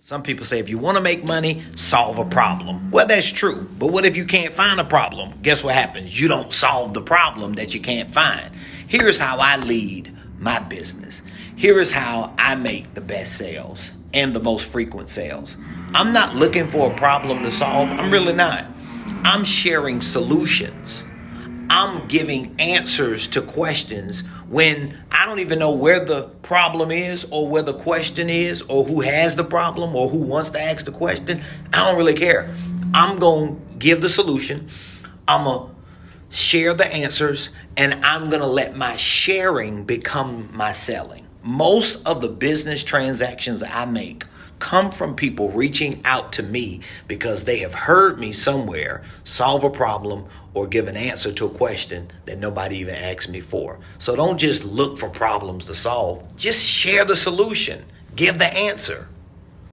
Some people say if you want to make money, solve a problem. Well, that's true. But what if you can't find a problem? Guess what happens? You don't solve the problem that you can't find. Here's how I lead my business. Here is how I make the best sales and the most frequent sales. I'm not looking for a problem to solve. I'm really not. I'm sharing solutions. I'm giving answers to questions when I don't even know where the problem is or where the question is or who has the problem or who wants to ask the question. I don't really care. I'm going to give the solution. I'm going to share the answers, and I'm going to let my sharing become my selling. Most of the business transactions I make come from people reaching out to me because they have heard me somewhere solve a problem or give an answer to a question that nobody even asked me for. So don't just look for problems to solve. Just share the solution. Give the answer.